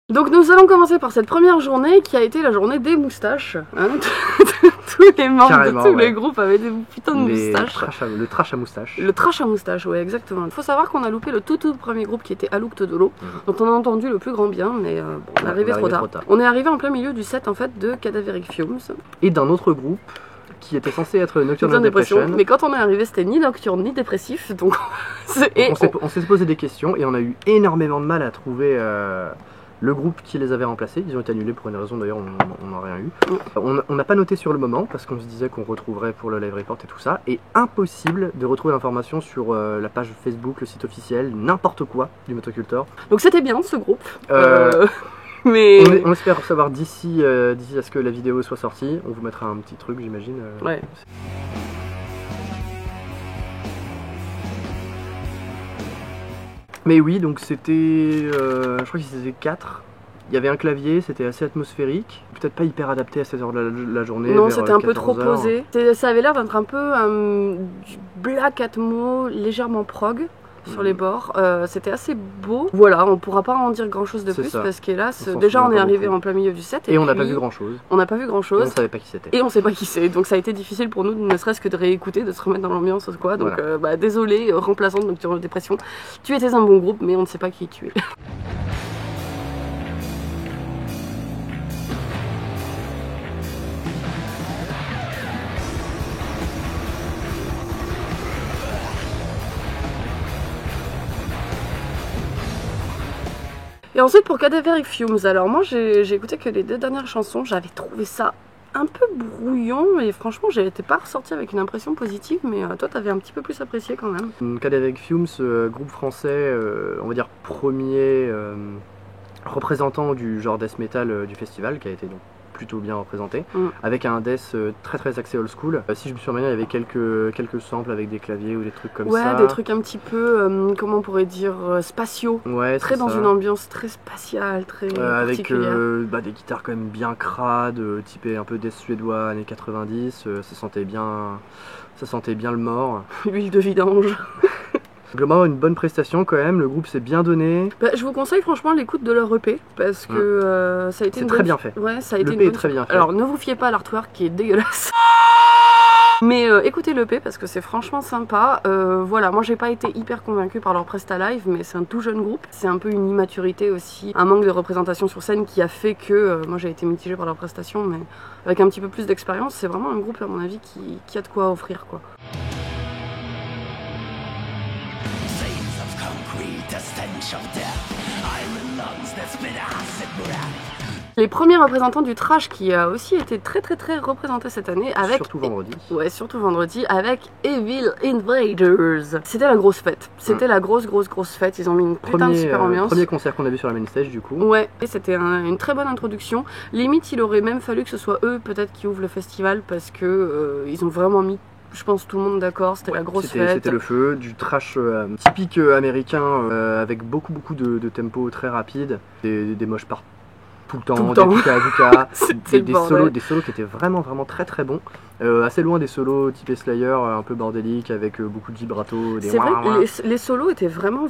Donc nous allons commencer par cette première journée qui a été la journée des moustaches. Hein. Tous les membres Carrément, de tous les groupes avaient des putains de moustaches. Le trash à moustache. Le trash à moustache, ouais, exactement. Il faut savoir qu'on a loupé le tout premier groupe qui était Alouk Todolo, dont on a entendu le plus grand bien, mais bon, on est arrivé trop tard. On est arrivé en plein milieu du set en fait de Cadaveric Fumes. Et d'un autre groupe qui était censé être Nocturnal Depression. Mais quand on est arrivé, c'était ni nocturne ni dépressif, donc on s'est posé des questions et on a eu énormément de mal à trouver le groupe qui les avait remplacés. Ils ont été annulés pour une raison d'ailleurs, on n'a rien eu. On n'a pas noté sur le moment parce qu'on se disait qu'on retrouverait pour le live report et tout ça. Et impossible de retrouver l'information sur la page Facebook, le site officiel, n'importe quoi du Motocultor. Donc c'était bien ce groupe. Mais... On espère savoir d'ici à ce que la vidéo soit sortie. On vous mettra un petit truc, j'imagine. Ouais. Mais oui, donc c'était... je crois qu'ils étaient 4. Il y avait un clavier, c'était assez atmosphérique. Peut-être pas hyper adapté à cette heure de la journée. Non, c'était un peu trop posé. Ça avait l'air d'être un peu du black atmo, légèrement prog. Sur les bords, c'était assez beau. Voilà, on pourra pas en dire grand chose de plus parce qu'hélas, déjà on est arrivé en plein milieu du set et on n'a pas vu grand chose. On n'a pas vu grand chose. On savait pas qui c'était. Et on sait pas qui c'est, donc ça a été difficile pour nous, ne serait-ce que de réécouter, de se remettre dans l'ambiance ou quoi. Donc voilà. Désolé, remplaçante de Nocturnal Depression. Tu étais un bon groupe, mais on ne sait pas qui tu es. Et ensuite pour Cadaveric Fumes, alors moi j'ai écouté que les 2 dernières chansons, j'avais trouvé ça un peu brouillon et franchement j'étais pas ressortie avec une impression positive, mais toi t'avais un petit peu plus apprécié quand même. Cadaveric Fumes, groupe français, on va dire premier représentant du genre death metal du festival, qui a été donc plutôt bien représenté, avec un death très axé old school. Si je me souviens bien, il y avait quelques samples avec des claviers ou des trucs comme ça. Ouais, des trucs un petit peu, comment on pourrait dire, spatiaux. Ouais, très dans une ambiance très spatiale, très particulière. Avec des guitares quand même bien crades, typées un peu death suédois années 90, ça sentait bien le mort. L'huile de vidange. Globalement, une bonne prestation quand même, le groupe s'est bien donné. Je vous conseille franchement l'écoute de leur EP parce que ça a été très bien fait. Ouais, ça a été l'EP est très bien fait. Alors ne vous fiez pas à l'artwork qui est dégueulasse. Mais écoutez l'EP parce que c'est franchement sympa. Voilà, moi j'ai pas été hyper convaincue par leur presta live, mais c'est un tout jeune groupe. C'est un peu une immaturité aussi, un manque de représentation sur scène qui a fait que moi j'ai été mitigée par leur prestation, mais avec un petit peu plus d'expérience, c'est vraiment un groupe à mon avis qui a de quoi offrir quoi. Les premiers représentants du trash qui a aussi été très représenté cette année avec... Surtout vendredi. Ouais, surtout vendredi avec Evil Invaders. C'était la grosse fête. C'était la grosse fête. Ils ont mis une putain de super ambiance. Premier concert qu'on a vu sur la main stage du coup. Ouais, et c'était une très bonne introduction. Limite, il aurait même fallu que ce soit eux peut-être qui ouvrent le festival parce que ils ont vraiment mis... Je pense tout le monde d'accord, c'était la grosse fête. C'était le feu, du trash typique américain avec beaucoup de tempo très rapide, des moches partout tout le temps, des duka, des solos qui étaient vraiment très bons. Assez loin des solos type Slayer, un peu bordélique, avec beaucoup de vibrato. C'est vrai que les solos étaient vraiment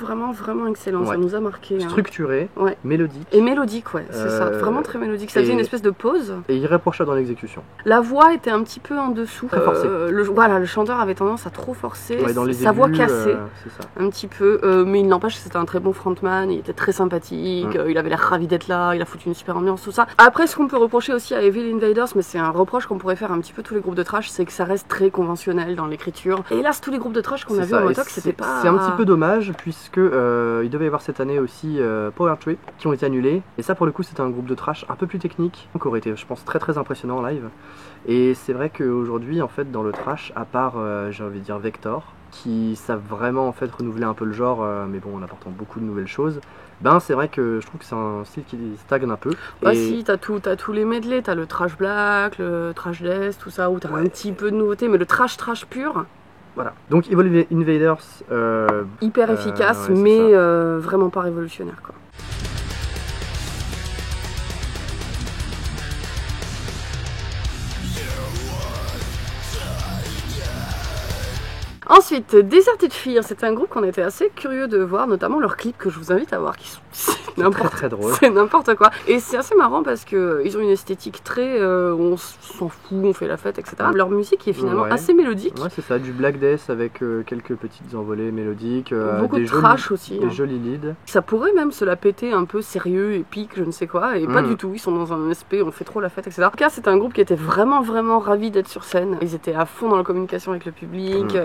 excellents, ça nous a marqué. Structuré, mélodique. Et mélodique, ouais, c'est ça, vraiment très mélodique. Ça faisait une espèce de pause. Et irréprochable dans l'exécution. La voix était un petit peu en dessous. Très forcée. Le chanteur avait tendance à trop forcer, sa voix cassée, un petit peu. Mais il n'empêche que c'était un très bon frontman, il était très sympathique, il avait l'air ravi d'être là, il a foutu une super ambiance, tout ça. Après, ce qu'on peut reprocher aussi à Evil Invaders, mais c'est un reproche qu'on pourrait faire un petit peu tous les groupes de trash, c'est que ça reste très conventionnel dans l'écriture. Et hélas, tous les groupes de trash qu'on a vu en Motoc, c'était pas... C'est un petit peu dommage, puisque il devait y avoir cette année aussi Power Trip, qui ont été annulés. Et ça, pour le coup, c'était un groupe de trash un peu plus technique, qui aurait été, je pense, très impressionnant en live. Et c'est vrai qu'aujourd'hui, en fait, dans le trash, à part, j'ai envie de dire, Vector, qui savent vraiment en fait renouveler un peu le genre, mais bon, en apportant beaucoup de nouvelles choses, c'est vrai que je trouve que c'est un style qui stagne un peu. Bah si, t'as tous les medley, t'as le trash black, le trash death, tout ça, où t'as un petit peu de nouveauté, mais le trash pur. Voilà. Donc Evil Invaders... hyper efficace, mais vraiment pas révolutionnaire, quoi. Ensuite, Deserted Fear, c'est un groupe qu'on était assez curieux de voir, notamment leurs clips que je vous invite à voir, qui sont n'importe très drôle. C'est n'importe quoi. Et c'est assez marrant parce que ils ont une esthétique très où on s'en fout, on fait la fête, etc. Leur musique est finalement assez mélodique. Ouais, c'est ça, du Black Death avec quelques petites envolées mélodiques. Beaucoup de trash aussi. Des jolis leads. Ça pourrait même se la péter un peu sérieux, épique, je ne sais quoi, et pas du tout. Ils sont dans un aspect, on fait trop la fête, etc. En tout cas, c'est un groupe qui était vraiment ravis d'être sur scène. Ils étaient à fond dans la communication avec le public,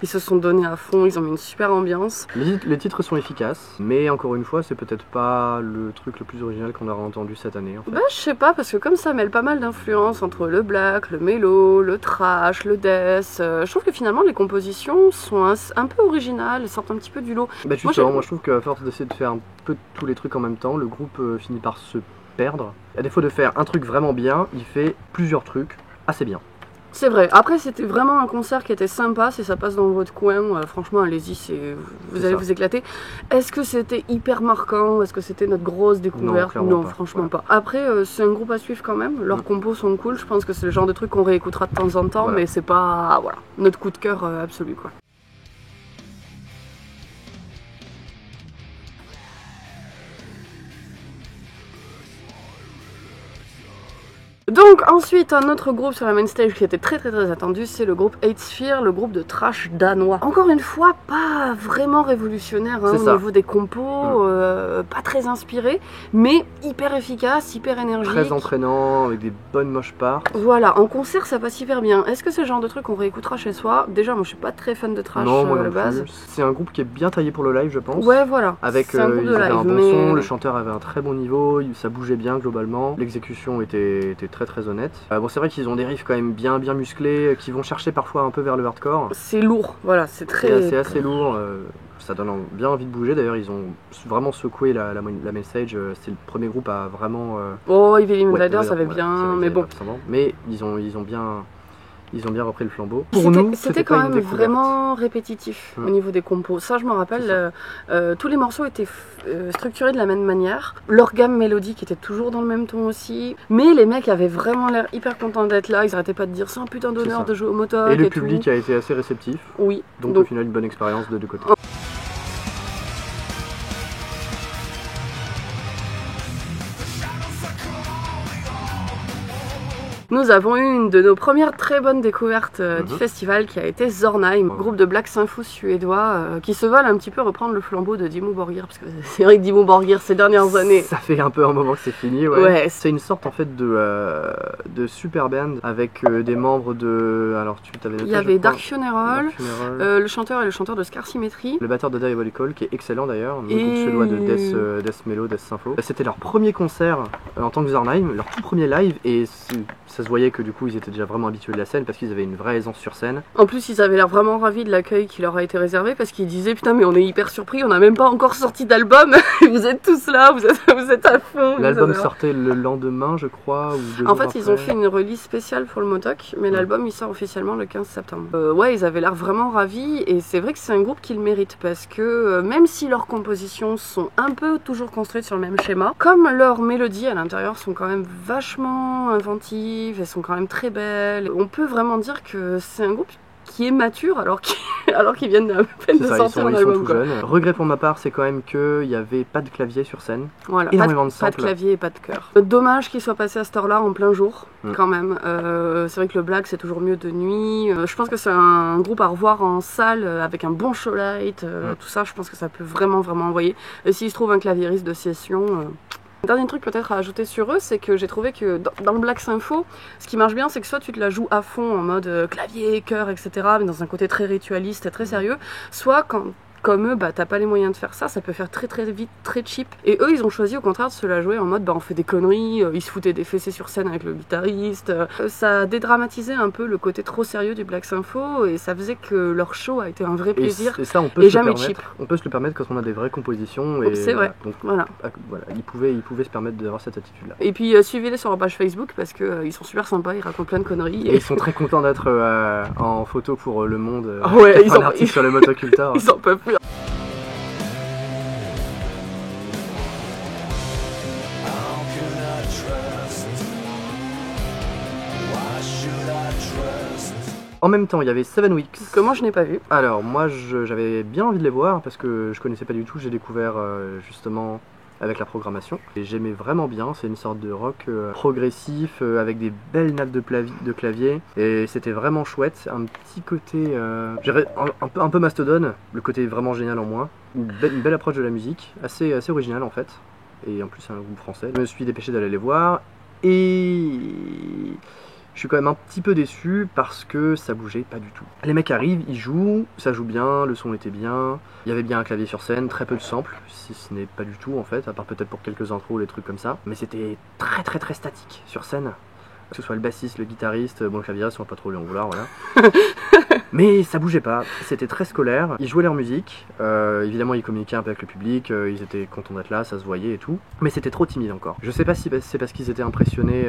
ils se sont donnés à fond, ils ont mis une super ambiance. Les titres sont efficaces, mais encore une fois, c'est peut-être pas le truc le plus original qu'on aura entendu cette année. En fait. Bah, je sais pas, parce que comme ça mêle pas mal d'influences entre le black, le mélo, le trash, le death, je trouve que finalement les compositions sont un peu originales, sortent un petit peu du lot. Bah justement, moi je trouve qu'à force d'essayer de faire un peu tous les trucs en même temps, le groupe finit par se perdre. À défaut de faire un truc vraiment bien, il fait plusieurs trucs assez bien. C'est vrai. Après, c'était vraiment un concert qui était sympa. Si ça passe dans votre coin, franchement, allez-y, vous allez vous éclater. Est-ce que c'était hyper marquant? Est-ce que c'était notre grosse découverte? Non, franchement pas. Après, c'est un groupe à suivre quand même. Leurs compos sont cool. Je pense que c'est le genre de truc qu'on réécoutera de temps en temps, mais c'est pas notre coup de cœur absolu, quoi. Donc ensuite un autre groupe sur la main stage qui était très attendu, c'est le groupe Hatesphere, le groupe de trash danois. Encore une fois, pas vraiment révolutionnaire au niveau des compos, pas très inspiré, mais hyper efficace, hyper énergique. Très entraînant, avec des bonnes moches parts. Voilà, en concert ça passe hyper bien. Est-ce que c'est le genre de truc qu'on réécoutera chez soi? Déjà moi je suis pas très fan de trash à la base. C'est un groupe qui est bien taillé pour le live je pense. Ouais voilà, avec un groupe de live, un bon son, le chanteur avait un très bon niveau, ça bougeait bien globalement, l'exécution était très honnête. Bon c'est vrai qu'ils ont des riffs quand même bien mamusclés, qui vont chercher parfois un peu vers le hardcore. C'est lourd, voilà, c'est assez lourd, ça donne bien envie de bouger. D'ailleurs ils ont vraiment secoué la main stage, c'est le premier groupe à vraiment... Oh, Evil Invaders ça avait bien, mais bon. Mais ils ont bien repris le flambeau. Pour nous, c'était quand même vraiment répétitif au niveau des compos. Ça, je me rappelle, tous les morceaux étaient structurés de la même manière. Leur gamme mélodique était toujours dans le même ton aussi. Mais les mecs avaient vraiment l'air hyper contents d'être là. Ils arrêtaient pas de dire c'est un putain d'honneur de jouer au motoc. Et le public a été assez réceptif. Oui. Donc au final, une bonne expérience de deux côtés. Nous avons eu une de nos premières très bonnes découvertes du festival qui a été Zornheim, groupe de black sympho suédois qui se veulent un petit peu reprendre le flambeau de Dimmu Borgir, parce que c'est vrai que Dimmu Borgir ces dernières années... Ça fait un peu un moment que c'est fini, ouais. C'est une sorte en fait de super band avec des membres de... Alors tu t'avais noté, il y avait Dark Funeral, le chanteur est le chanteur de Scar Symmetry. Le batteur de Diabolical qui est excellent d'ailleurs, le groupe suédois de Death Mellow, Death Sympho. C'était leur premier concert en tant que Zornheim, leur tout premier live, et ça se voyait que du coup ils étaient déjà vraiment habitués de la scène parce qu'ils avaient une vraie aisance sur scène. En plus ils avaient l'air vraiment ravis de l'accueil qui leur a été réservé parce qu'ils disaient putain mais on est hyper surpris, on n'a même pas encore sorti d'album, vous êtes tous là, vous êtes à fond. L'album sortait le lendemain je crois ou 2 jours après. Ils ont fait une release spéciale pour le motoc, mais l'album il sort officiellement le 15 septembre. Ouais ils avaient l'air vraiment ravis et c'est vrai que c'est un groupe qui le mérite parce que même si leurs compositions sont un peu toujours construites sur le même schéma, comme leurs mélodies à l'intérieur sont quand même vachement inventives, elles sont quand même très belles. On peut vraiment dire que c'est un groupe qui est mature alors qu'ils viennent à peine de sortir un album. Regret pour ma part, c'est quand même qu'il n'y avait pas de clavier sur scène. Voilà, pas de clavier et pas de chœur. Dommage qu'il soit passé à cette heure-là en plein jour, quand même. C'est vrai que le black c'est toujours mieux de nuit. Je pense que c'est un groupe à revoir en salle avec un bon show light, tout ça. Je pense que ça peut vraiment envoyer. Et s'il se trouve un claviériste de session. Un dernier truc peut-être à ajouter sur eux, c'est que j'ai trouvé que dans le black sympho, ce qui marche bien, c'est que soit tu te la joues à fond en mode clavier, chœur, etc., mais dans un côté très ritualiste et très sérieux, soit quand comme eux, t'as pas les moyens de faire ça, ça peut faire très vite, très cheap. Et eux, ils ont choisi au contraire de se la jouer en mode on fait des conneries, ils se foutaient des fessées sur scène avec le guitariste. Ça dédramatisait un peu le côté trop sérieux du black sympho et ça faisait que leur show a été un vrai plaisir et ça, on peut jamais cheap. On peut se le permettre quand on a des vraies compositions. C'est vrai. Donc, voilà. Ils pouvaient se permettre d'avoir cette attitude-là. Et puis suivez-les sur leur page Facebook parce qu'ils sont super sympas, ils racontent plein de conneries. Et ils sont très contents d'être en photo pour Le Monde. Ouais, ils sont sur le motoculteur. Ils en peuvent plus. En même temps, il y avait 7 Weeks. Comment je n'ai pas vu? Alors, moi, j'avais bien envie de les voir parce que je connaissais pas du tout. J'ai découvert justement avec la programmation. Et j'aimais vraiment bien, c'est une sorte de rock progressif avec des belles nappes de clavier. Et c'était vraiment chouette, un petit côté, un peu Mastodon, le côté vraiment génial en moins. Une belle approche de la musique, assez originale en fait. Et en plus c'est un groupe français. Je me suis dépêché d'aller les voir et je suis quand même un petit peu déçu parce que ça bougeait pas du tout. Les mecs arrivent, ils jouent, ça joue bien, le son était bien, il y avait bien un clavier sur scène, très peu de samples, si ce n'est pas du tout en fait, à part peut-être pour quelques intros ou les trucs comme ça. Mais c'était très statique sur scène, que ce soit le bassiste, le guitariste, bon le claviériste on va pas trop lui en vouloir, voilà. Mais ça bougeait pas, c'était très scolaire, ils jouaient leur musique, évidemment ils communiquaient un peu avec le public, ils étaient contents d'être là, ça se voyait et tout, mais c'était trop timide encore. Je sais pas si c'est parce qu'ils étaient impressionnés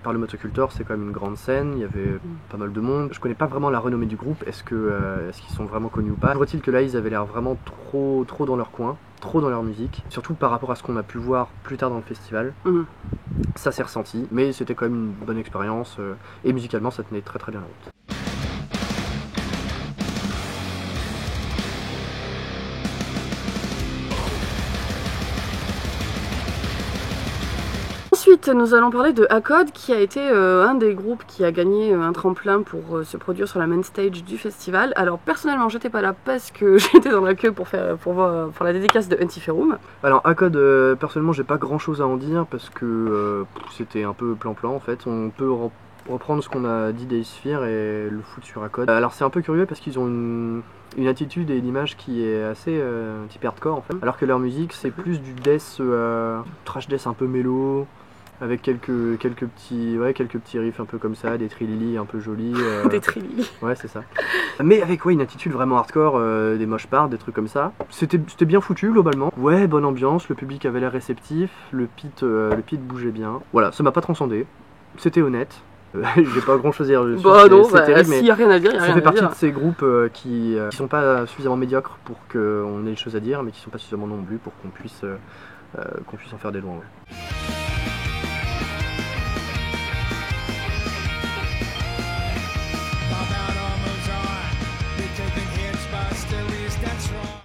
par le Motocultor, c'est quand même une grande scène, il y avait pas mal de monde, je connais pas vraiment la renommée du groupe, est-ce qu'ils sont vraiment connus ou pas. Je vois-t-il que là ils avaient l'air vraiment trop dans leur coin, trop dans leur musique, surtout par rapport à ce qu'on a pu voir plus tard dans le festival. Ça s'est ressenti, mais c'était quand même une bonne expérience, et musicalement ça tenait très bien la route. Ensuite, nous allons parler de ACOD, qui a été un des groupes qui a gagné un tremplin pour se produire sur la main stage du festival. Alors personnellement, j'étais pas là parce que j'étais dans la queue pour la dédicace de Antiferum. Alors ACOD, personnellement, j'ai pas grand chose à en dire parce que c'était un peu plan-plan en fait. On peut reprendre ce qu'on a dit d'Aesphere et le foutre sur ACOD. Alors c'est un peu curieux parce qu'ils ont une attitude et une image qui est assez type hardcore en fait. Alors que leur musique c'est plus du death, trash death un peu mélo. Avec quelques petits riffs un peu comme ça, des trilili un peu jolis. Des trilili. Ouais, c'est ça. Mais avec une attitude vraiment hardcore, des mosh parts, des trucs comme ça. C'était bien foutu globalement. Ouais, bonne ambiance, le public avait l'air réceptif, le pit bougeait bien. Voilà, ça m'a pas transcendé. C'était honnête. J'ai pas grand chose à dire. Bah non, s'il y a rien à dire, ça fait partie de ces groupes qui sont pas suffisamment médiocres pour qu'on ait des choses à dire, mais qui sont pas suffisamment non plus pour qu'on puisse en faire des louanges.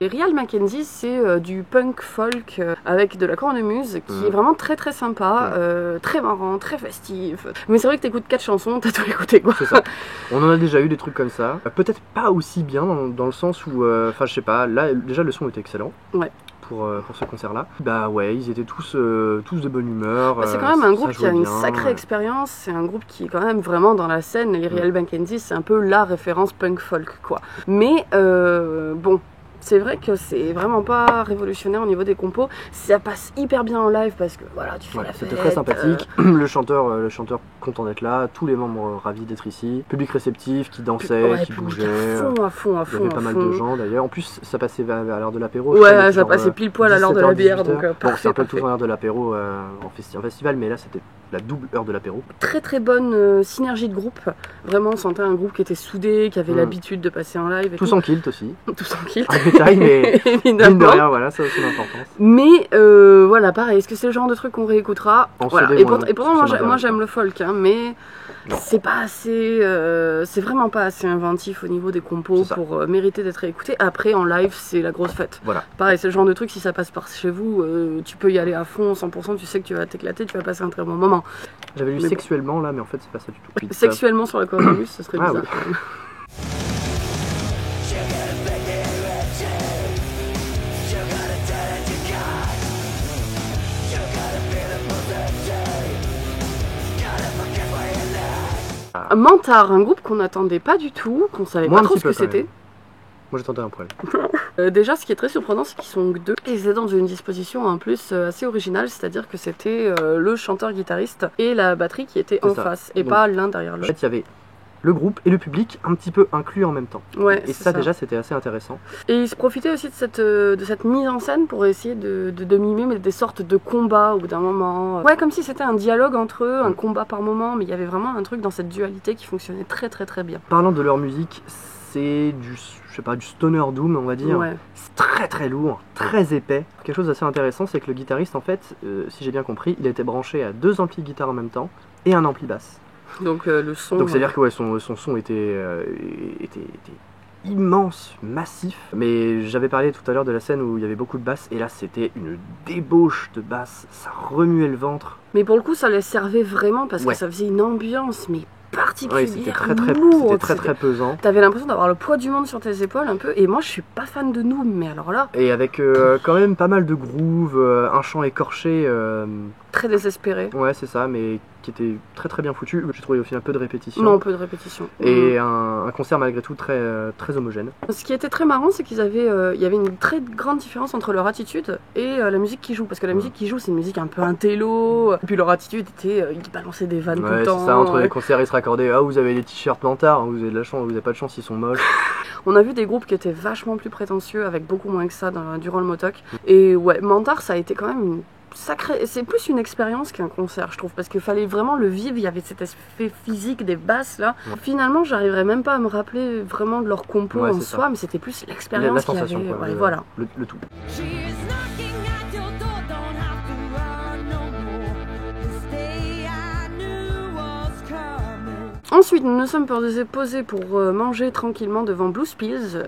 Et Real Mackenzie, c'est du punk folk avec de la cornemuse qui est vraiment très sympa, très marrant, très festif. Mais c'est vrai que t'écoutes 4 chansons, t'as tout écouté quoi. C'est ça. On en a déjà eu des trucs comme ça. Peut-être pas aussi bien dans le sens où, enfin je sais pas, là déjà le son était excellent. Ouais. Pour ce concert-là. Bah ouais, ils étaient tous de bonne humeur. C'est quand même un groupe qui a une sacrée expérience, c'est un groupe qui est quand même vraiment dans la scène, et Real Mackenzie c'est un peu la référence punk folk quoi. Mais bon, c'est vrai que c'est vraiment pas révolutionnaire au niveau des compos, ça passe hyper bien en live parce que voilà, tu fais la fête. C'était très sympathique, le chanteur content d'être là, tous les membres ravis d'être ici, public réceptif qui dansait, qui bougeait, à fond. Il y avait pas mal de gens d'ailleurs, en plus ça passait à l'heure de l'apéro. Ouais, ça passait pile poil à l'heure de la bière, donc bon, c'est un peu toujours l'heure de l'apéro en festival, mais là c'était la double heure de l'apéro. Très bonne synergie de groupe, vraiment on sentait un groupe qui était soudé, qui avait l'habitude de passer en live et tous en kilt aussi. Tous en kilt. Un détail, mais mine de rien, voilà, ça a aussi l'importance. Mais voilà, pareil, est-ce que c'est le genre de truc qu'on réécoutera? Voilà. Et pourtant moi j'aime le folk, hein, mais c'est pas assez, c'est vraiment pas assez inventif au niveau des compos pour mériter d'être réécouté. Après en live c'est la grosse fête. Voilà. Pareil, c'est le genre de truc, si ça passe par chez vous, tu peux y aller à fond, 100%, tu sais que tu vas t'éclater, tu vas passer un très bon moment. J'avais lu sexuellement là, mais en fait c'est pas ça du tout. Sexuellement sur la cornemuse, ce serait bizarre quand même. Mentar, un groupe qu'on n'attendait pas du tout, qu'on savait pas trop ce que c'était. Moi j'attendais un poil. Déjà ce qui est très surprenant c'est qu'ils sont que deux. Et ils étaient dans une disposition en plus assez originale, c'est-à-dire que c'était le chanteur-guitariste et la batterie qui étaient en face et pas l'un derrière l'autre. En fait il y avait le groupe et le public un petit peu inclus en même temps. Ouais, et ça déjà c'était assez intéressant. Et ils se profitaient aussi de cette mise en scène pour essayer de mimer des sortes de combats au bout d'un moment. Ouais, comme si c'était un dialogue entre eux, un combat par moment, mais il y avait vraiment un truc dans cette dualité qui fonctionnait très bien. Parlant de leur musique, c'est du stoner doom on va dire. Ouais. C'est très lourd, très épais. Quelque chose d'assez intéressant c'est que le guitariste en fait, si j'ai bien compris, il était branché à 2 amplis de guitare en même temps et un ampli basse. Donc le son. Donc c'est à dire que son son était immense, massif. Mais j'avais parlé tout à l'heure de la scène où il y avait beaucoup de basses, et là c'était une débauche de basses, ça remuait le ventre. Mais pour le coup, ça les servait vraiment parce Ouais. que ça faisait une ambiance, mais particulière, Ouais, c'était très lourde. pesant. T'avais l'impression d'avoir le poids du monde sur tes épaules un peu, et moi je suis pas fan de Noom, mais alors là, Et avec quand même pas mal de groove, un chant écorché, très désespéré. ouais c'est ça, mais qui était très bien foutu. J'ai trouvé aussi un peu de répétition. Non, peu de répétition. Et un concert malgré tout très homogène. Ce qui était très marrant, c'est qu'il y avait une très grande différence entre leur attitude et la musique qu'ils jouent. Parce que la musique qu'ils jouent, c'est une musique un peu intello. Et puis leur attitude était, ils balançaient des vannes tout Ouais, le temps. c'est ça, entre les concerts ils se raccordaient. Ah, vous avez des t-shirts Mantard, vous avez de la chance, vous avez pas de chance, ils sont moches. On a vu des groupes qui étaient vachement plus prétentieux, avec beaucoup moins que ça durant le Motoc. Et ouais, Mantard, ça a été quand même une sacrée. C'est plus une expérience qu'un concert, je trouve, parce qu'il fallait vraiment le vivre. Il y avait cet effet physique des basses là. Finalement, j'arriverais même pas à me rappeler vraiment de leur compo Ouais, en c'est soi, ça. mais c'était plus La l'expérience qu'il y avait. sensation, quoi, Ouais, voilà. le tout. She is knocking at your door, don't have to run no more. This day I knew was coming. Ensuite, nous nous sommes posés pour manger tranquillement devant Blue Spills,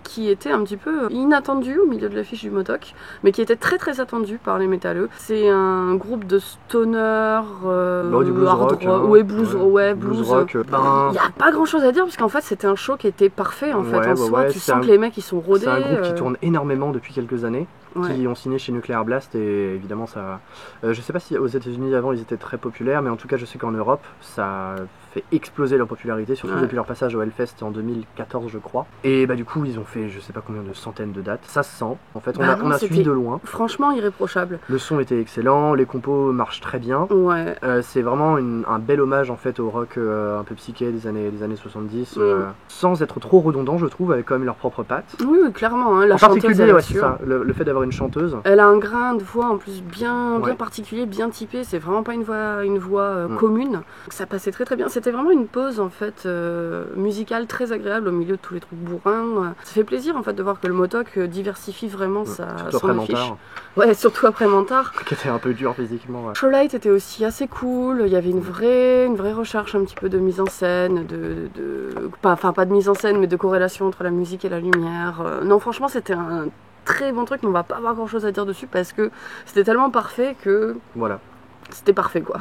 qui était un petit peu inattendu au milieu de l'affiche du Motoc, mais qui était très attendu par les métalleux. C'est un groupe de stoner, Du blues hard rock, hein. ouais, blues rock. Il n'y a pas grand chose à dire, parce qu'en fait, c'était un show qui était parfait en fait. Ouais, En soi, tu sens que les mecs ils sont rodés. C'est un groupe qui tourne énormément depuis quelques années. Ouais. Qui ont signé chez Nuclear Blast, et évidemment ça... je sais pas si aux États-Unis avant ils étaient très populaires, mais en tout cas je sais qu'en Europe ça fait exploser leur popularité, surtout depuis leur passage au Hellfest en 2014 je crois. Et bah du coup ils ont fait je sais pas combien de centaines de dates, ça se sent en fait, on a suivi de loin. Franchement irréprochable. Le son était excellent, les compos marchent très bien. Ouais. C'est vraiment un bel hommage en fait au rock un peu psyché des années 70, sans être trop redondant je trouve, avec quand même leurs propres pattes. Oui, clairement, hein, la en chanteuse, particulier, ouais, c'est sûr. ça, le fait d'avoir une chanteuse. Elle a un grain de voix en plus bien Ouais. particulier, bien typé. C'est vraiment pas une voix commune. Donc ça passait très bien. C'était vraiment une pause en fait musicale très agréable au milieu de tous les trucs bourrins. Ça fait plaisir en fait de voir que le Motoc diversifie vraiment son affiche. Mantard. Ouais, surtout après Mantard. Qui était un peu dur physiquement. Ouais. Showlight était aussi assez cool. Il y avait une vraie recherche un petit peu de mise en scène, pas de mise en scène, mais de corrélation entre la musique et la lumière. Non, franchement, c'était un très bon truc, mais on va pas avoir grand chose à dire dessus parce que c'était tellement parfait que Voilà. c'était parfait quoi.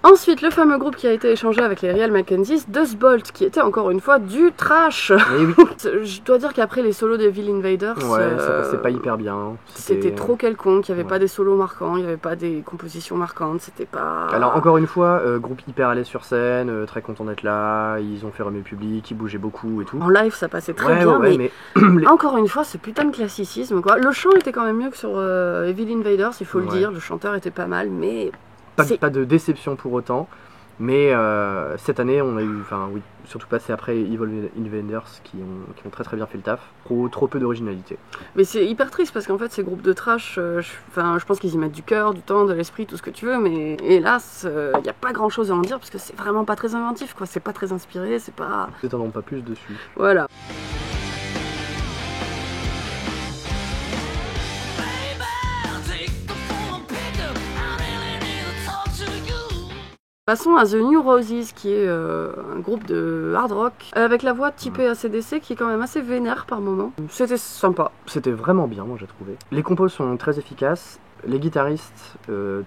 Ensuite, le fameux groupe qui a été échangé avec les Real Mackenzies, Dustbolt, qui était encore une fois du trash. Et oui. Je dois dire qu'après les solos d'Evil Invaders, Ouais, ça passait pas hyper bien. C'était trop quelconque, il n'y avait pas des solos marquants, il n'y avait pas des compositions marquantes, c'était pas... Alors encore une fois, groupe hyper à l'aise sur scène, très content d'être là, ils ont fait remuer le public, ils bougeaient beaucoup et tout. En live ça passait très bien, mais encore une fois ce putain de classicisme quoi. Le chant était quand même mieux que sur Evil Invaders, il faut le dire, le chanteur était pas mal, mais... Pas de déception pour autant, mais cette année on a eu, surtout passé après Evil Invaders qui ont très bien fait le taf, trop peu d'originalité. Mais c'est hyper triste parce qu'en fait ces groupes de trash, je pense qu'ils y mettent du cœur, du temps, de l'esprit, tout ce que tu veux, mais hélas il n'y a pas grand chose à en dire parce que c'est vraiment pas très inventif quoi, c'est pas très inspiré, c'est pas... Ne t'en pas plus dessus. Voilà. Passons à The New Roses, qui est un groupe de hard rock avec la voix typée AC/DC qui est quand même assez vénère par moment. C'était sympa. C'était vraiment bien, moi j'ai trouvé. Les compos sont très efficaces. Les guitaristes,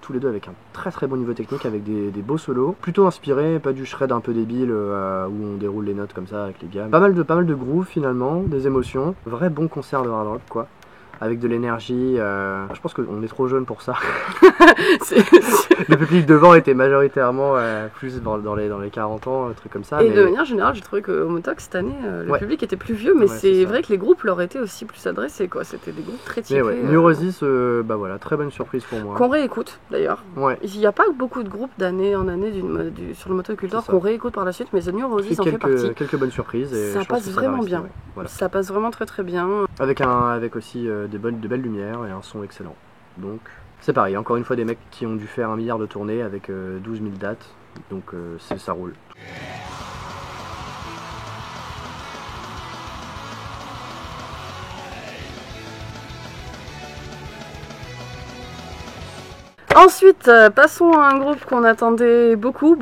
tous les deux avec un très bon niveau technique, avec des beaux solos, plutôt inspirés, pas du shred un peu débile où on déroule les notes comme ça avec les gammes. Pas mal de groove finalement, des émotions, vrai bon concert de hard rock quoi. Avec de l'énergie, je pense qu'on est trop jeune pour ça. Le public devant était majoritairement plus dans les 40 ans, un truc comme ça. Et de manière générale, j'ai trouvé qu'au Motoc cette année, le public était plus vieux, mais c'est vrai que les groupes leur étaient aussi plus adressés, quoi. C'était des groupes très typés. New Roses, voilà, très bonne surprise pour moi. Qu'on réécoute d'ailleurs. Ouais. Il n'y a pas beaucoup de groupes d'année en année sur le Motocultor qu'on réécoute par la suite, mais The New Roses en fait partie. Quelques bonnes surprises. Et ça passe vraiment bien. Ouais. Voilà. Ça passe vraiment très bien. Avec aussi de belles lumières et un son excellent. Donc c'est pareil, encore une fois des mecs qui ont dû faire 1 milliard de tournées avec 12 000 dates, donc ça roule. Ensuite, passons à un groupe qu'on attendait beaucoup,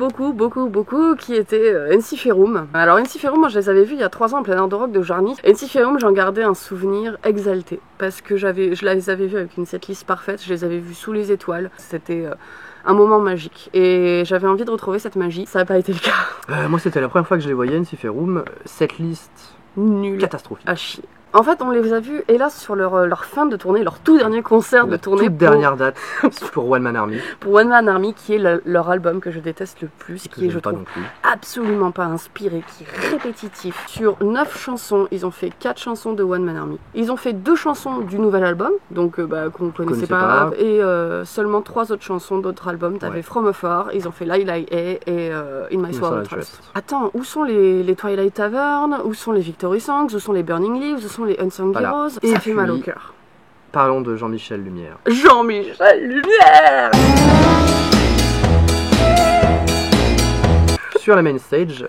qui était Ensiferum. Alors Ensiferum, moi je les avais vus il y a 3 ans en plein air de rock de Jarny. Ensiferum, j'en gardais un souvenir exalté parce que je les avais vus avec une setlist parfaite, je les avais vus sous les étoiles. C'était un moment magique et j'avais envie de retrouver cette magie. Ça n'a pas été le cas. Moi c'était la première fois que je les voyais, Ensiferum. Setlist Nul. catastrophique. À chier. En fait, on les a vus, hélas, sur leur fin de tournée, leur tout dernier concert de tournée. Toute dernière date pour One Man Army. Pour One Man Army, qui est leur album que je déteste le plus, qui est, je trouve, non plus. absolument pas inspiré, qui est répétitif. Sur 9 chansons, ils ont fait 4 chansons de One Man Army. Ils ont fait 2 chansons du nouvel album, donc qu'on connaissait pas, et seulement 3 autres chansons d'autres albums. T'avais From Afar, ils ont fait Lie Lie et In My Swallow Trust. Attends, où sont les Twilight Tavern? Où sont les Victory Songs? Où sont les Burning Leaves? Où sont les Unsung Heroes? Et ça fait mal au cœur. Parlons de Jean-Michel Lumière. Jean-Michel Lumière! Sur la main stage,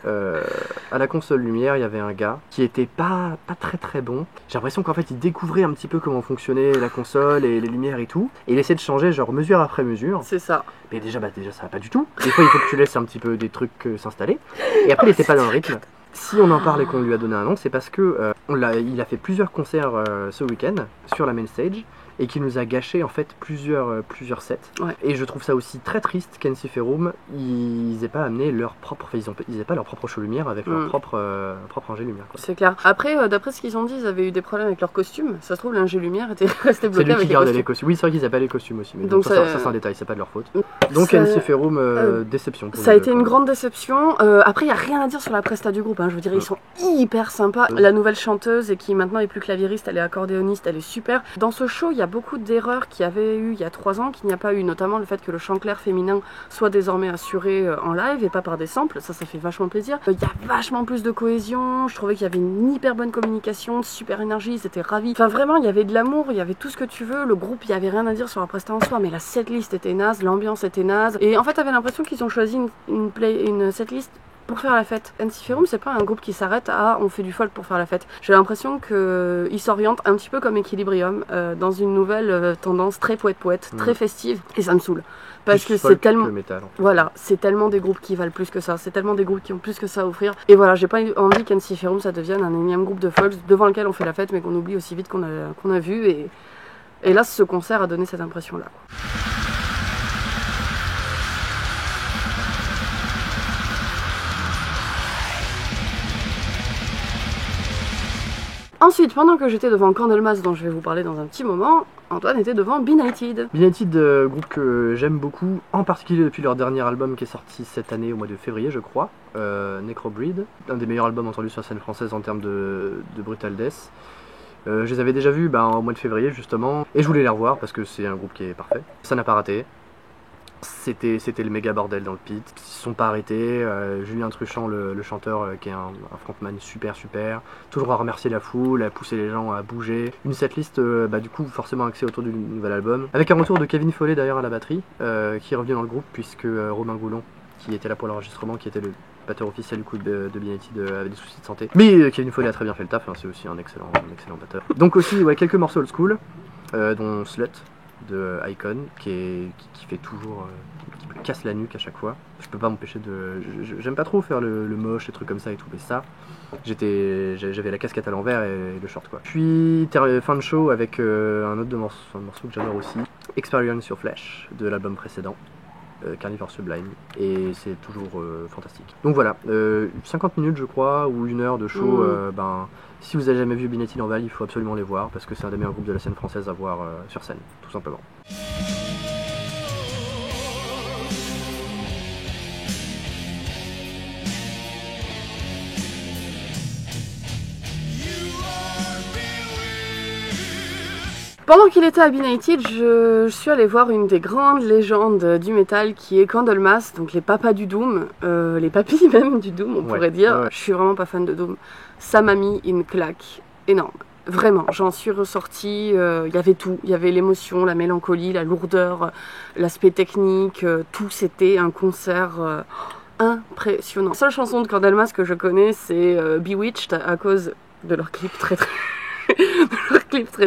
à la console lumière, il y avait un gars qui était pas très bon. J'ai l'impression qu'en fait il découvrait un petit peu comment fonctionnait la console et les lumières et tout. Et il essayait de changer genre mesure après mesure. C'est ça. Mais déjà ça va pas du tout. Des fois il faut que tu laisses un petit peu des trucs s'installer. Et après il était pas dans le rythme. Si on en parle et qu'on lui a donné un nom, c'est parce que il a fait plusieurs concerts ce week-end sur la main stage et qui nous a gâché en fait plusieurs sets. Ouais. Et je trouve ça aussi très triste qu'Ensiferum ils aient pas amené leur propre, ils aient pas leur propre show lumière avec leur propre ingé lumière. Quoi. C'est clair. Après, d'après ce qu'ils ont dit, ils avaient eu des problèmes avec leurs costumes. Ça se trouve, l'ingé lumière était resté bloqué c'est lui avec qui gardait les costumes. Oui, c'est vrai qu'ils appellent les costumes aussi. Mais donc ça c'est un détail, c'est pas de leur faute. Donc Ensiferum, déception. Pour ça a été une grande déception. Après, il n'y a rien à dire sur la presta du groupe. Hein. Je veux dire, ils sont hyper sympas. La nouvelle chanteuse, et qui maintenant est plus claviériste, elle est accordéoniste, elle est super. Dans ce show, il y a beaucoup d'erreurs qu'il y avait eu il y a 3 ans, qu'il n'y a pas eu, notamment le fait que le chant clair féminin soit désormais assuré en live et pas par des samples. Ça fait vachement plaisir. Il y a vachement plus de cohésion. Je trouvais qu'il y avait une hyper bonne communication, super énergie, ils étaient ravis. Enfin, vraiment, il y avait de l'amour, il y avait tout ce que tu veux. Le groupe, il n'y avait rien à dire sur la presta en soi, mais la setlist était naze, l'ambiance était naze. Et en fait, t'avais l'impression qu'ils ont choisi une setlist pour faire la fête. Ensiferum, c'est pas un groupe qui s'arrête à on fait du folk pour faire la fête. J'ai l'impression qu'ils s'orientent un petit peu comme Equilibrium dans une nouvelle tendance très poète, très festive, et ça me saoule. Parce que c'est tellement. Métal, en fait. Voilà, c'est tellement des groupes qui valent plus que ça, c'est tellement des groupes qui ont plus que ça à offrir. Et voilà, j'ai pas envie qu'Ensiferum ça devienne un énième groupe de folk devant lequel on fait la fête mais qu'on oublie aussi vite qu'on a vu. Et là, ce concert a donné cette impression-là. Ensuite, pendant que j'étais devant Candlemas, dont je vais vous parler dans un petit moment, Antoine était devant Benighted. Benighted, groupe que j'aime beaucoup, en particulier depuis leur dernier album qui est sorti cette année au mois de février, je crois, Necrobreed, un des meilleurs albums entendus sur la scène française en termes de brutal death. Je les avais déjà vus au mois de février justement, et je voulais les revoir parce que c'est un groupe qui est parfait. Ça n'a pas raté. C'était le méga bordel dans le pit. Ils se sont pas arrêtés. Julien Truchant, le chanteur, qui est un frontman super, toujours à remercier la foule, à pousser les gens à bouger. Une setlist, du coup, forcément axée autour du nouvel album. Avec un retour de Kevin Follet d'ailleurs à la batterie, qui revient dans le groupe, puisque Romain Goulon, qui était là pour l'enregistrement, qui était le batteur officiel du coup de Benighted, avait des soucis de santé. Mais Kevin Follet a très bien fait le taf, hein, c'est aussi un excellent batteur. Donc aussi, quelques morceaux old school, dont Slut de Icon qui fait toujours qui me casse la nuque à chaque fois. Je peux pas m'empêcher de j'aime pas trop faire le moche, les trucs comme ça et tout, mais ça j'avais la casquette à l'envers et le short quoi. Puis fin de show avec un autre morceau que j'adore aussi, Experience Your Flesh de l'album précédent, Carnivore Sublime, et c'est toujours fantastique. Donc voilà, 50 minutes je crois ou 1 heure de show. Si vous avez jamais vu Benighted en Val, il faut absolument les voir parce que c'est un des meilleurs groupes de la scène française à voir sur scène, tout simplement. Pendant qu'il était à Benighted, je suis allée voir une des grandes légendes du métal qui est Candlemas, donc les papas du Doom, les papis même du Doom, on pourrait dire. Ouais. Je suis vraiment pas fan de Doom. Ça m'a mis une claque énorme. Vraiment, j'en suis ressortie, il y avait tout, il y avait l'émotion, la mélancolie, la lourdeur, l'aspect technique, tout, c'était un concert impressionnant. La seule chanson de Candlemas que je connais, c'est Bewitched, à cause de leur clip très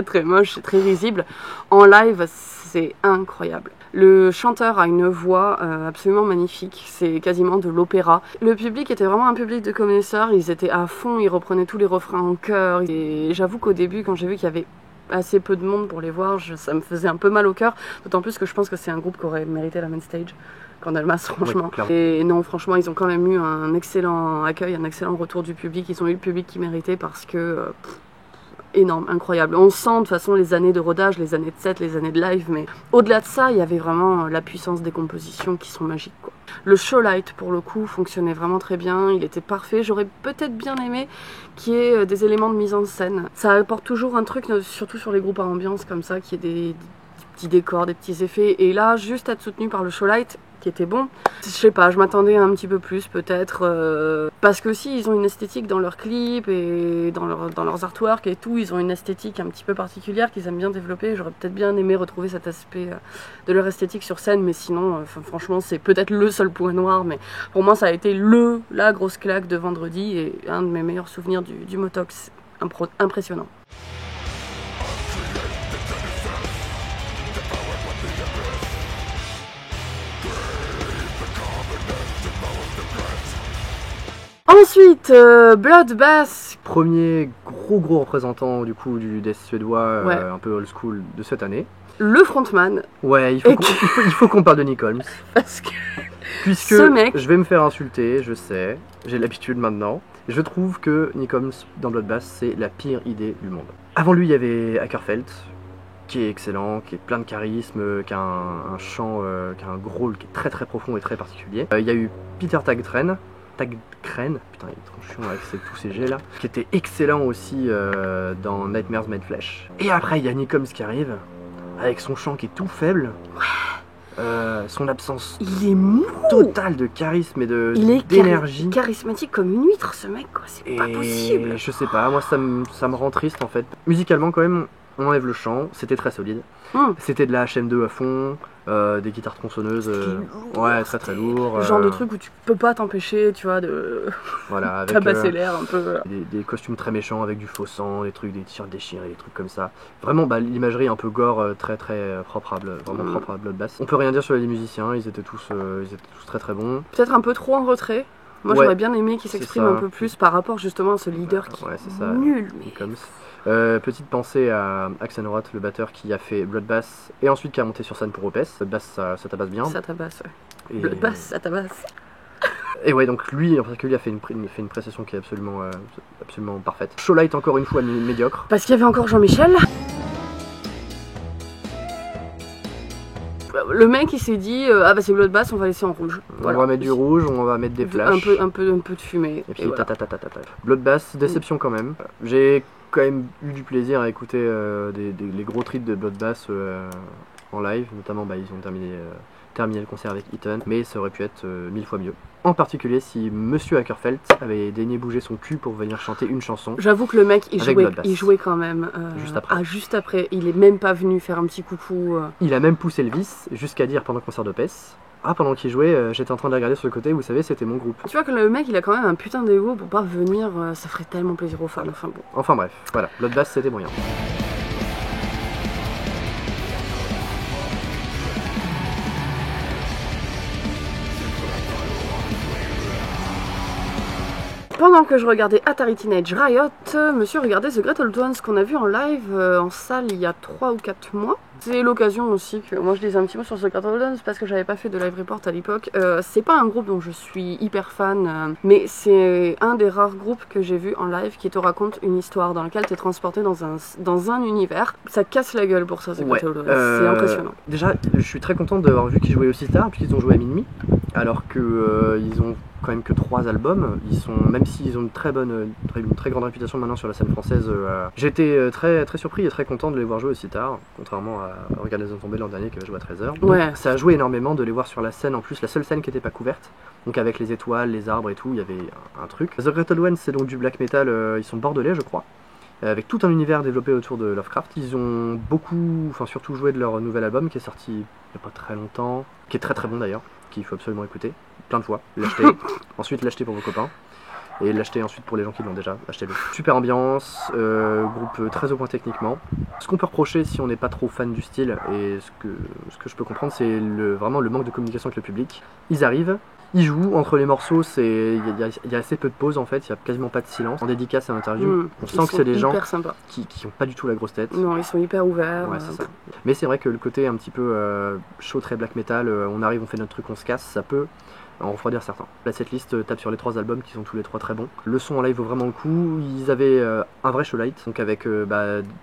très moche et très risible. En live, c'est incroyable. Le chanteur a une voix absolument magnifique, c'est quasiment de l'opéra. Le public était vraiment un public de connaisseurs, ils étaient à fond, ils reprenaient tous les refrains en chœur. Et j'avoue qu'au début, quand j'ai vu qu'il y avait assez peu de monde pour les voir, ça me faisait un peu mal au cœur, d'autant plus que je pense que c'est un groupe qui aurait mérité la main stage. Candlemas, franchement. Oui, et non, franchement, ils ont quand même eu un excellent accueil, un excellent retour du public. Ils ont eu le public qu'ils méritaient parce que énorme, incroyable. On sent de toute façon les années de rodage, les années de set, les années de live, mais au-delà de ça, il y avait vraiment la puissance des compositions qui sont magiques, quoi. Le show light, pour le coup, fonctionnait vraiment très bien, il était parfait. J'aurais peut-être bien aimé qu'il y ait des éléments de mise en scène. Ça apporte toujours un truc, surtout sur les groupes à ambiance comme ça, qu'il y ait des petits décors, des petits effets. Et là, juste être soutenu par le show light, qui était bon. Je sais pas, je m'attendais un petit peu plus peut-être parce que aussi ils ont une esthétique dans leurs clips et dans leurs artworks et tout, ils ont une esthétique un petit peu particulière qu'ils aiment bien développer. J'aurais peut-être bien aimé retrouver cet aspect de leur esthétique sur scène, mais sinon franchement c'est peut-être le seul point noir, mais pour moi ça a été la grosse claque de vendredi et un de mes meilleurs souvenirs du Motox. Impressionnant. Ensuite, Bloodbath. Premier gros représentant du coup du death suédois, Ouais. un peu old school de cette année. Le frontman, Ouais, il Et faut qu'on parle de Nick Holmes. parce que Puisque Ce mec- je vais me faire insulter, je sais, j'ai l'habitude maintenant. Je trouve que Nick Holmes dans Bloodbath, c'est la pire idée du monde. Avant lui, il y avait Ackerfeld, qui est excellent, qui est plein de charisme, qui a un chant, qui a un growl qui est très profond et très particulier. Il y a eu Peter Tagkren, putain il est trop chiant avec tous ces jets là, qui était excellent aussi dans Nightmares Made Flesh. Et après il y a Nick Holmes qui arrive, avec son chant qui est tout faible, son absence il est mou. totale de charisme et Il est d'énergie. charismatique comme une huître, ce mec, quoi. C'est Et pas possible. je sais pas, moi ça me rend triste en fait. Musicalement quand même, on enlève le chant, c'était très solide. C'était de la HM2 à fond, des guitares tronçonneuses, ouais, très lourd. Le genre de truc où tu peux pas t'empêcher, tu vois, de Voilà, avec tabasser l'air un peu. des costumes très méchants avec du faux sang, des trucs, des tirs déchirés, des trucs comme ça. Vraiment, bah, l'imagerie un peu gore, très propre à Bloodbath. On peut rien dire sur les musiciens, ils étaient tous très bons. Peut-être un peu trop en retrait. Moi, Ouais, j'aurais bien aimé qu'il c'est s'exprime ça. un peu plus par rapport justement à ce leader qui Ouais, c'est est ça. nul. Mais... Nick Holmes. Petite pensée à Axelrod, le batteur qui a fait Bloodbath et ensuite qui a monté sur scène pour Opeth. Bloodbath, ça tabasse bien. Ça tabasse, ouais. Et- Bloodbath, ça tabasse. Et ouais, donc lui en particulier a fait une prestation qui est absolument parfaite. Showlight encore une fois médiocre. Parce qu'il y avait encore Jean-Michel. Le mec il s'est dit ah bah c'est Bloodbath, on va laisser en rouge. Voilà. On va mettre du rouge, on va mettre des flashs. un peu de fumée. Et puis Et voilà. ta. Bloodbath, déception quand même. J'ai quand même eu du plaisir à écouter les gros trips de Bloodbath en live, notamment ils ont terminé le concert avec Eaton, mais ça aurait pu être 1000 fois mieux. En particulier si Monsieur Ackerfeld avait daigné bouger son cul pour venir chanter une chanson. J'avoue que le mec Avec Bloodbath. il jouait quand même. Juste après. Juste après. Il est même pas venu faire un petit coucou. Il a même poussé le vice jusqu'à dire pendant le concert d'Opeth, pendant qu'il jouait, j'étais en train de le regarder sur le côté, vous savez, c'était mon groupe. Tu vois que le mec il a quand même un putain d'ego pour pas venir, ça ferait tellement plaisir aux fans. Enfin bon. Enfin bref, voilà, Bloodbath c'était moyen. Pendant que je regardais Atari Teenage Riot, monsieur regardait The Great Old Ones qu'on a vu en live en salle il y a 3 ou 4 mois. C'est l'occasion aussi que moi je disais un petit mot sur The Great Old Ones parce que j'avais pas fait de live report à l'époque. C'est pas un groupe dont je suis hyper fan, mais c'est un des rares groupes que j'ai vu en live qui te raconte une histoire dans laquelle tu es transporté dans un univers. Ça casse la gueule pour ça, The Great Old Ones. C'est impressionnant. Déjà, je suis très content d'avoir vu qu'ils jouaient aussi tard, puisqu'ils ont joué à minuit, alors que ils ont quand même que 3 albums. Même s'ils ont une très grande réputation maintenant sur la scène française, j'étais très surpris et très content de les voir jouer aussi tard, contrairement à Regarde les hommes tombés l'an dernier qui avait joué à 13h. Ouais. Ça a joué énormément de les voir sur la scène, en plus la seule scène qui n'était pas couverte, donc avec les étoiles, les arbres et tout, il y avait un truc. The Great Old Ones, c'est donc du black metal, ils sont bordelais je crois, avec tout un univers développé autour de Lovecraft. Ils ont surtout joué de leur nouvel album qui est sorti il n'y a pas très longtemps, qui est très bon d'ailleurs, qu'il faut absolument écouter, plein de fois, l'acheter, ensuite l'acheter pour vos copains. et l'acheter ensuite pour les gens qui l'ont déjà, achetez-le. Super ambiance, groupe très au point techniquement. Ce qu'on peut reprocher si on n'est pas trop fan du style, et ce que je peux comprendre, c'est vraiment le manque de communication avec le public. Ils arrivent, ils jouent, entre les morceaux, il y a assez peu de pauses en fait, il n'y a quasiment pas de silence. En dédicace à l'interview, on sent que c'est des gens qui n'ont pas du tout la grosse tête. Non, ils sont hyper ouverts. Ouais, c'est ça. Mais c'est vrai que le côté un petit peu chaud, très black metal, on arrive, on fait notre truc, on se casse, ça peut en refroidir certains. La setlist tape sur les 3 albums qui sont tous les 3 très bons. Le son en live vaut vraiment le coup. Ils avaient un vrai show light, donc avec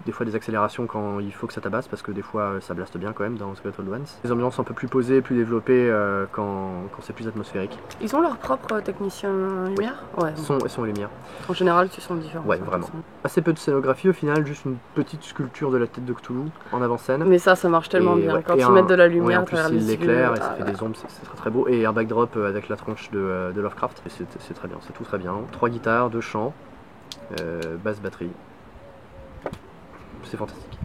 des fois des accélérations quand il faut que ça tabasse, parce que des fois ça blaste bien quand même dans Skeletal Ones. Des ambiances un peu plus posées, plus développées quand c'est plus atmosphérique. Ils ont leur propre technicien lumière. Ouais. Son et lumière. En général, ils sont différents. Ouais, vraiment. Assez peu de scénographie au final, juste une petite sculpture de la tête de Cthulhu en avant-scène. Mais ça marche tellement bien. Ouais, quand ils mettent de la lumière en plus, derrière il les l'éclaire et ça fait des ombres, c'est très très beau. Et un backdrop avec la tronche de Lovecraft, c'est très bien, c'est tout très bien. 3 guitares, 2 chants, basse, batterie. C'est fantastique.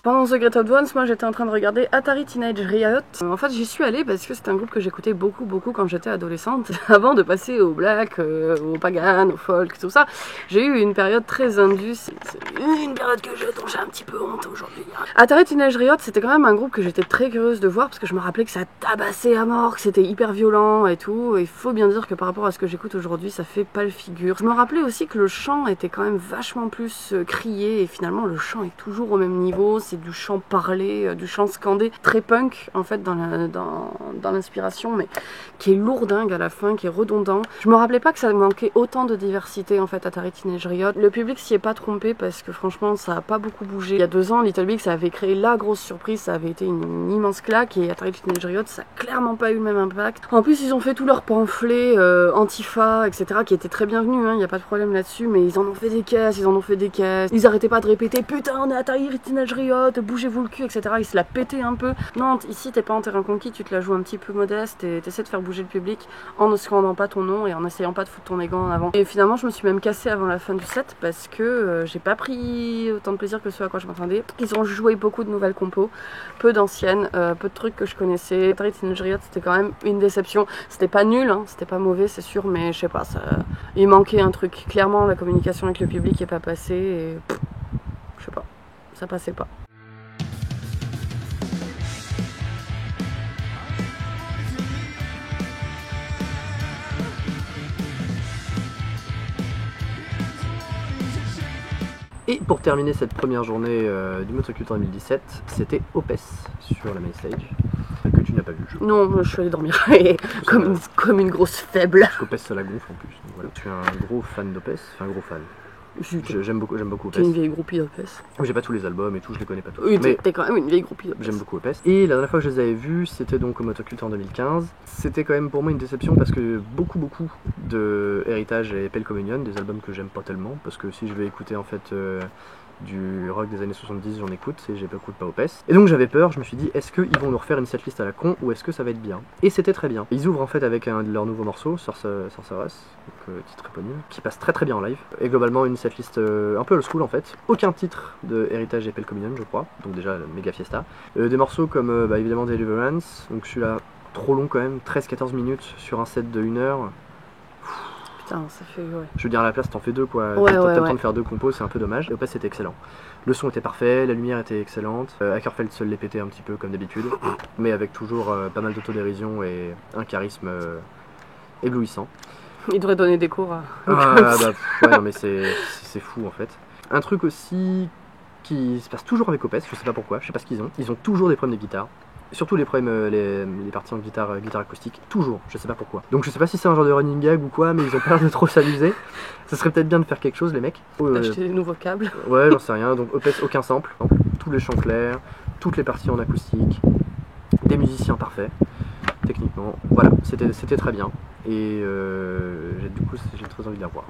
Pendant The Great Old Ones, moi j'étais en train de regarder Atari Teenage Riot. En fait, j'y suis allée parce que c'est un groupe que j'écoutais beaucoup quand j'étais adolescente. Avant de passer au black, au pagan, au folk, tout ça, j'ai eu une période très indus. C'est une période dont j'ai un petit peu honte aujourd'hui. Atari Teenage Riot, c'était quand même un groupe que j'étais très curieuse de voir parce que je me rappelais que ça tabassait à mort, que c'était hyper violent et tout. Il faut bien dire que par rapport à ce que j'écoute aujourd'hui, ça fait pas le figure. Je me rappelais aussi que le chant était quand même vachement plus crié et finalement le chant est toujours au même niveau. C'est du chant parlé, du chant scandé, très punk en fait dans l'inspiration, mais qui est lourdingue à la fin, qui est redondant. Je me rappelais pas que ça manquait autant de diversité en fait à Atari Teenage Riot. Le public s'y est pas trompé parce que franchement ça a pas beaucoup bougé. Il y a 2 ans, Little Big ça avait créé la grosse surprise, ça avait été une immense claque et Atari Teenage Riot ça a clairement pas eu le même impact. En plus ils ont fait tous leurs pamphlets Antifa, etc. qui étaient très bienvenus, il n'y a pas de problème là-dessus, mais ils en ont fait des caisses, Ils arrêtaient pas de répéter putain on est Atari Teenage Riot, bougez-vous le cul, etc. Ils se la pétaient un peu. Non, ici t'es pas en terrain conquis, tu te la joues un petit peu modeste et t'essaies de faire bouger le public en ne scandant pas ton nom et en essayant pas de foutre ton ego en avant. Et finalement, je me suis même cassée avant la fin du set parce que j'ai pas pris autant de plaisir que ce à quoi je m'attendais. Ils ont joué beaucoup de nouvelles compos, peu d'anciennes, peu de trucs que je connaissais. Atari Teenage Riot, c'était quand même une déception. C'était pas nul, c'était pas mauvais, c'est sûr, mais je sais pas, il manquait un truc. Clairement, la communication avec le public est pas passée et je sais pas, ça passait pas. Et pour terminer cette première journée du Motoculture 2017, c'était Opeth sur la main stage, que tu n'as pas vu. Non, je suis allée dormir, comme une grosse faible. Parce qu'Opeth ça la gonfle en plus, donc voilà. Je suis un gros fan d'Opeth, enfin un gros fan. J'aime beaucoup Opeth. T'es une vieille groupie d'Opeth. J'ai pas tous les albums et tout, je les connais pas tous. Oui, mais t'es quand même une vieille groupie d'Opeth. J'aime beaucoup Opeth. Et la dernière fois que je les avais vus, c'était donc au Motoculture en 2015. C'était quand même pour moi une déception parce que beaucoup de Héritage et Pale Communion, des albums que j'aime pas tellement, parce que si je vais écouter en fait du rock des années 70, j'en écoute et j'écoute pas Opeth. Et donc j'avais peur, je me suis dit est-ce qu'ils vont nous refaire une setlist à la con ou est-ce que ça va être bien? Et c'était très bien. Ils ouvrent en fait avec un de leurs nouveaux morceaux, Sorceress, donc titre éponyme, qui passe très bien en live. Et globalement une setlist un peu old school en fait. Aucun titre de Héritage et Pale Communion je crois, donc déjà méga fiesta. Des morceaux comme évidemment Deliverance, donc celui-là trop long quand même, 13-14 minutes sur un set de 1 heure. Putain, ça fait ouais. Je veux dire à la place t'en fais 2 quoi, Ouais, t'as le ouais. temps de faire 2 compos, c'est un peu dommage. Et au passé c'était excellent. Le son était parfait, la lumière était excellente, Ackerfeld seul les pétait un petit peu comme d'habitude, mais avec toujours pas mal d'autodérision et un charisme éblouissant. Il devrait donner des cours à... ouais non mais c'est fou en fait. Un truc aussi qui se passe toujours avec Opeth, je sais pas pourquoi, je sais pas ce qu'ils ont toujours des problèmes de guitare. Surtout les problèmes, les parties en guitare acoustique, toujours, je sais pas pourquoi. Donc je sais pas si c'est un genre de running gag ou quoi, mais ils ont pas l'air de trop s'amuser. Ça serait peut-être bien de faire quelque chose les mecs. D'acheter des nouveaux câbles. Ouais, j'en sais rien, donc Opeth aucun sample, tous les chants clairs, toutes les parties en acoustique, des musiciens parfaits, techniquement, voilà, c'était très bien. Et du coup j'ai très envie de la voir.